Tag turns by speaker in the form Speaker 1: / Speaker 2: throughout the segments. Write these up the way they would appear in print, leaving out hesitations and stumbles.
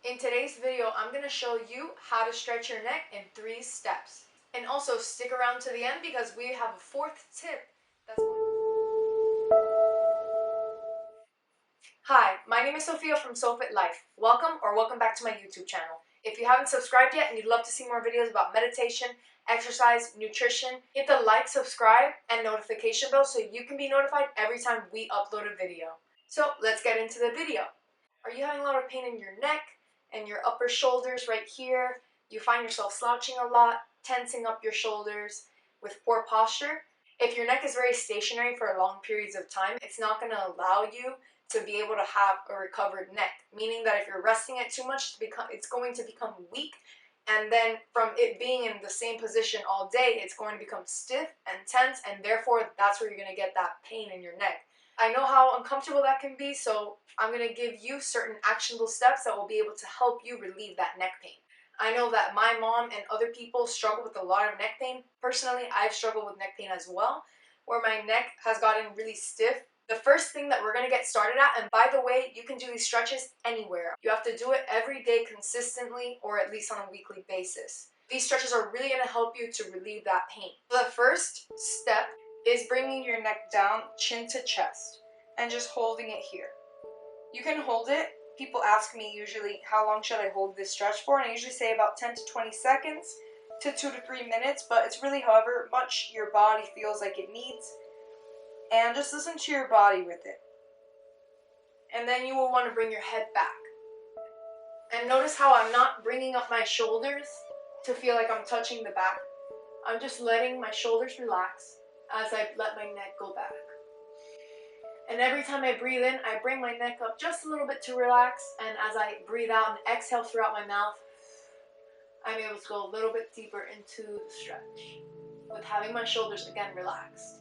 Speaker 1: In today's video, I'm going to show you how to stretch your neck in 3 steps. And also stick around to the end because we have a 4th tip. Hi, my name is Sophia from SoFit Life. Welcome back to my YouTube channel. If you haven't subscribed yet and you'd love to see more videos about meditation, exercise, nutrition, hit the like, subscribe, and notification bell so you can be notified every time we upload a video. So let's get into the video. Are you having a lot of pain in your neck and your upper shoulders right here? You find yourself slouching a lot, tensing up your shoulders with poor posture? If your neck is very stationary for long periods of time, it's not going to allow you to be able to have a recovered neck, meaning that if you're resting it too much, it's going to become weak, and then from it being in the same position all day, it's going to become stiff and tense, and therefore that's where you're going to get that pain in your neck. I know how uncomfortable that can be, so I'm going to give you certain actionable steps that will be able to help you relieve that neck pain. I know that my mom and other people struggle with a lot of neck pain. Personally, I've struggled with neck pain as well, where my neck has gotten really stiff. The first thing that we're going to get started at, and by the way, you can do these stretches anywhere. You have to do it every day consistently, or at least on a weekly basis. These stretches are really going to help you to relieve that pain. The first step is bringing your neck down, chin to chest, and just holding it here. You can hold it. People ask me usually, how long should I hold this stretch for? And I usually say about 10 to 20 seconds to 2 to 3 minutes, but it's really however much your body feels like it needs. And just listen to your body with it. And then you will want to bring your head back. And notice how I'm not bringing up my shoulders to feel like I'm touching the back. I'm just letting my shoulders relax as I let my neck go back. And every time I breathe in, I bring my neck up just a little bit to relax. And as I breathe out and exhale throughout my mouth, I'm able to go a little bit deeper into the stretch with having my shoulders again relaxed.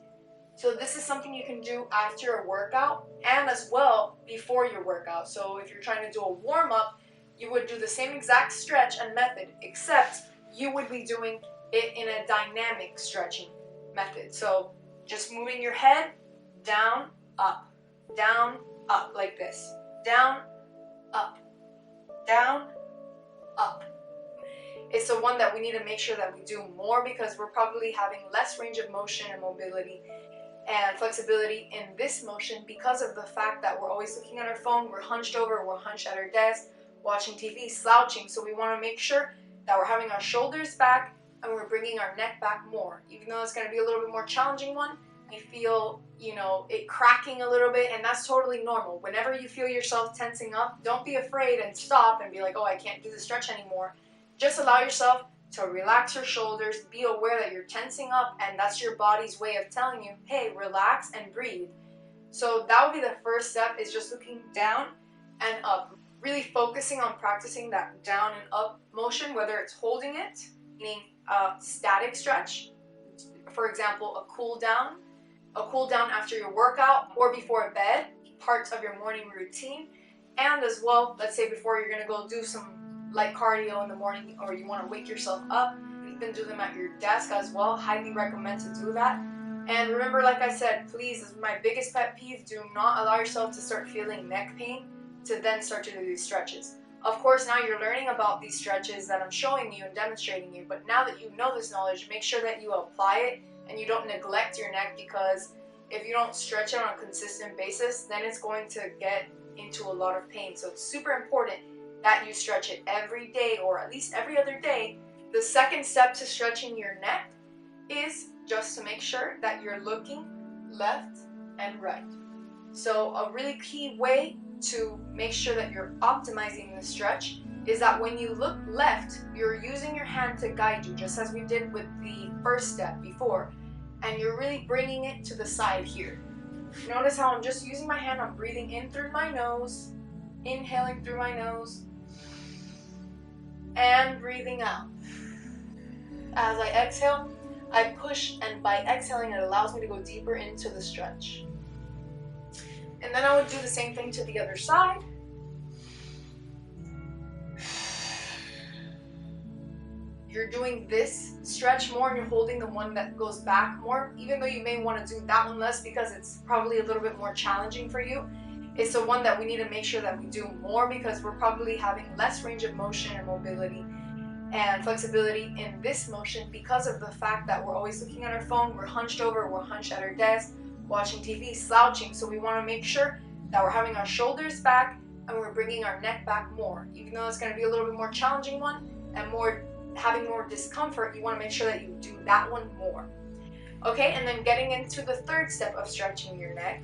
Speaker 1: So this is something you can do after a workout and as well before your workout. So if you're trying to do a warm-up, you would do the same exact stretch and method, except you would be doing it in a dynamic stretching method. So just moving your head down, up, like this. Down, up, down, up. It's the one that we need to make sure that we do more because we're probably having less range of motion and mobility and flexibility in this motion because of the fact that we're always looking at our phone, we're hunched over, we're hunched at our desk, watching TV, slouching. So we want to make sure that we're having our shoulders back and we're bringing our neck back more. Even though it's going to be a little bit more challenging one, I feel, it cracking a little bit, and that's totally normal. Whenever you feel yourself tensing up, don't be afraid and stop and be like, oh, I can't do the stretch anymore. Just allow yourself to relax your shoulders, be aware that you're tensing up, and that's your body's way of telling you, hey, relax and breathe. So that would be the first step, is just looking down and up. Really focusing on practicing that down and up motion, whether it's holding it, meaning a static stretch, for example, a cool down after your workout or before bed, parts of your morning routine, and as well, let's say before you're going to go do some light cardio in the morning or you want to wake yourself up, you can do them at your desk as well. Highly recommend to do that. And remember, like I said, please, this is my biggest pet peeve, do not allow yourself to start feeling neck pain to then start to do these stretches. Of course, now you're learning about these stretches that I'm showing you and demonstrating you, but now that you know this knowledge, make sure that you apply it and you don't neglect your neck, because if you don't stretch it on a consistent basis, then it's going to get into a lot of pain. So it's super important that you stretch it every day or at least every other day. The second step to stretching your neck is just to make sure that you're looking left and right. So a really key way to make sure that you're optimizing the stretch is that when you look left, you're using your hand to guide you, just as we did with the first step before, and you're really bringing it to the side here. Notice how I'm just using my hand, I'm breathing in through my nose, inhaling through my nose, and breathing out. As I exhale, I push, and by exhaling, it allows me to go deeper into the stretch. And then I would do the same thing to the other side. You're doing this stretch more and you're holding the one that goes back more, even though you may want to do that one less because it's probably a little bit more challenging for you. It's the one that we need to make sure that we do more, because we're probably having less range of motion and mobility and flexibility in this motion because of the fact that we're always looking at our phone, we're hunched over, we're hunched at our desk, watching TV, slouching. So we want to make sure that we're having our shoulders back and we're bringing our neck back more. Even though it's going to be a little bit more challenging one and having more discomfort, you want to make sure that you do that one more. Okay, and then getting into the third step of stretching your neck,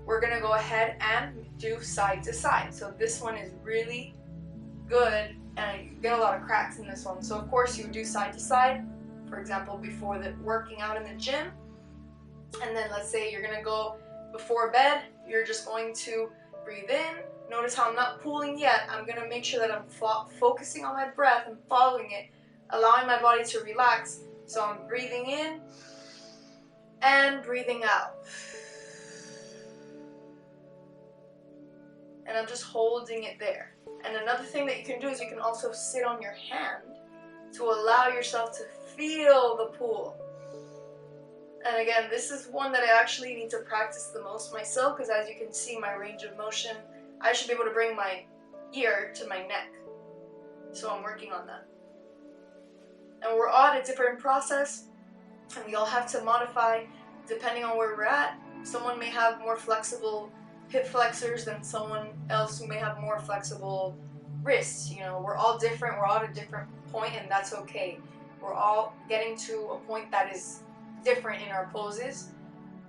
Speaker 1: we're going to go ahead and do side to side. So this one is really good, and you get a lot of cracks in this one. So of course you would do side to side, for example, before working out in the gym. And then let's say you're going to go before bed, you're just going to breathe in. Notice how I'm not pulling yet. I'm going to make sure that I'm focusing on my breath and following it, allowing my body to relax. So I'm breathing in and breathing out. And I'm just holding it there. And another thing that you can do is you can also sit on your hand to allow yourself to feel the pull. And again, this is one that I actually need to practice the most myself, because as you can see, my range of motion, I should be able to bring my ear to my neck. So I'm working on that. And we're all at a different process, and we all have to modify depending on where we're at. Someone may have more flexible hip flexors than someone else who may have more flexible wrists. You know, we're all different, we're all at a different point, and that's okay. We're all getting to a point that is different in our poses,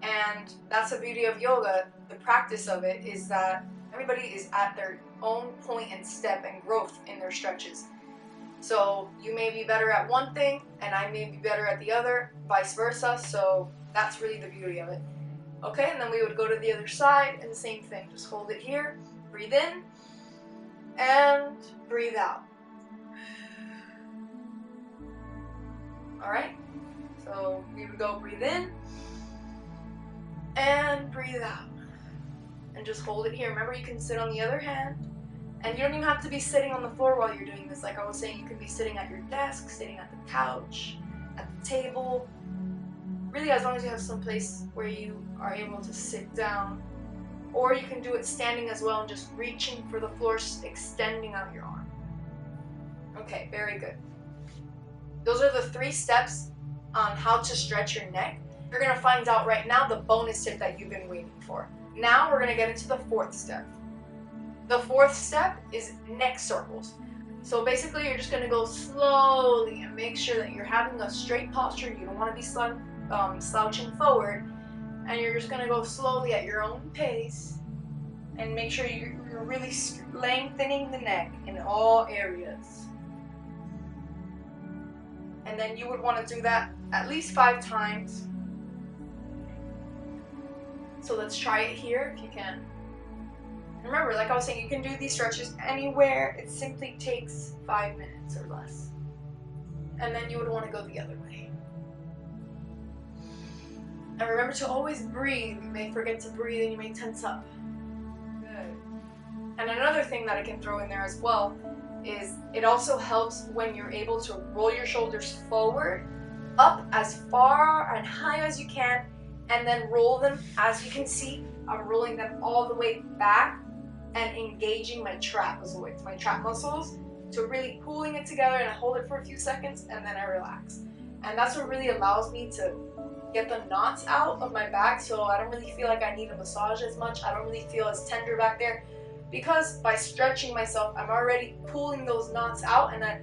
Speaker 1: and that's the beauty of yoga. The practice of it is that everybody is at their own point and step and growth in their stretches. So you may be better at one thing and I may be better at the other, vice versa. So that's really the beauty of it. Okay, and then we would go to the other side and the same thing. Just hold it here, breathe in, and breathe out. Alright, so we would go breathe in, and breathe out. And just hold it here. Remember, you can sit on the other hand, and you don't even have to be sitting on the floor while you're doing this. Like I was saying, you can be sitting at your desk, sitting at the couch, at the table. Really, as long as you have some place where you are able to sit down. Or you can do it standing as well and just reaching for the floor, extending out your arm. Okay, very good. Those are the 3 steps on how to stretch your neck. You're going to find out right now the bonus tip that you've been waiting for. Now we're going to get into the 4th step. The 4th step is neck circles. So basically you're just going to go slowly and make sure that you're having a straight posture. You don't want to be slouching forward, and you're just going to go slowly at your own pace and make sure you're really lengthening the neck in all areas. And then you would want to do that at least 5 times. So let's try it here if you can. Remember, like I was saying, you can do these stretches anywhere. It simply takes 5 minutes or less. And then you would want to go the other way. And remember to always breathe. You may forget to breathe and you may tense up. Good. And another thing that I can throw in there as well is it also helps when you're able to roll your shoulders forward, up as far and high as you can, and then roll them. As you can see, I'm rolling them all the way back and engaging my trapezoids, my trap muscles, to really pulling it together, and I hold it for a few seconds and then I relax. And that's what really allows me to get the knots out of my back, so I don't really feel like I need a massage as much. I don't really feel as tender back there, because by stretching myself, I'm already pulling those knots out, and a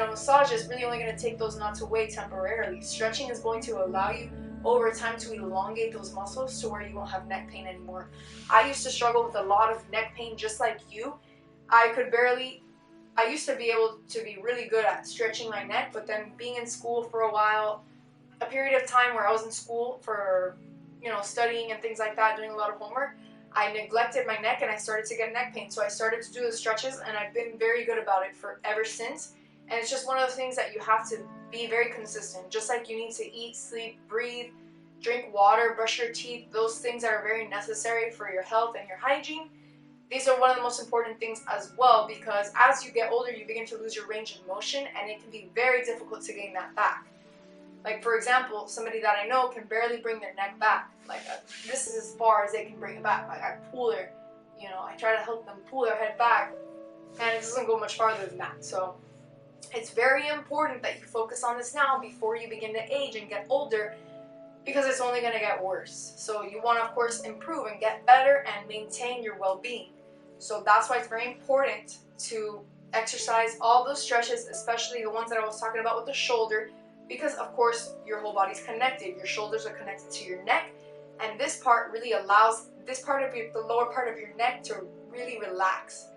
Speaker 1: massage is really only going to take those knots away temporarily. Stretching is going to allow you over time to elongate those muscles to where you won't have neck pain anymore. I used to struggle with a lot of neck pain just like you. I used to be able to be really good at stretching my neck, but then being in school for a while, a period of time where I was in school for, studying and things like that, doing a lot of homework, I neglected my neck and I started to get neck pain. So I started to do the stretches, and I've been very good about it ever since. And it's just one of those things that you have to be very consistent. Just like you need to eat, sleep, breathe, drink water, brush your teeth, those things that are very necessary for your health and your hygiene. These are one of the most important things as well, because as you get older, you begin to lose your range of motion, and it can be very difficult to gain that back. Like, for example, somebody that I know can barely bring their neck back. Like, this is as far as they can bring it back. Like, I pull I try to help them pull their head back, and it doesn't go much farther than that. So it's very important that you focus on this now before you begin to age and get older, because it's only going to get worse. So you want to, of course, improve and get better and maintain your well-being. So that's why it's very important to exercise all those stretches, especially the ones that I was talking about with the shoulder, because of course your whole body's connected. Your shoulders are connected to your neck, and this part really allows this part of the lower part of your neck to really relax.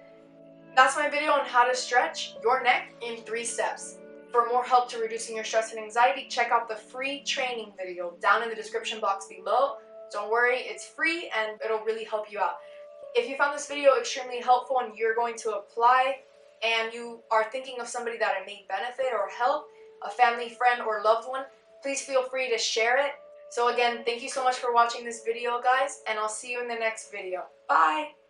Speaker 1: That's my video on how to stretch your neck in 3 steps. For more help to reducing your stress and anxiety, check out the free training video down in the description box below. Don't worry, it's free and it'll really help you out. If you found this video extremely helpful and you're going to apply, and you are thinking of somebody that it may benefit or help, a family, friend, or loved one, please feel free to share it. So again, thank you so much for watching this video, guys, and I'll see you in the next video. Bye!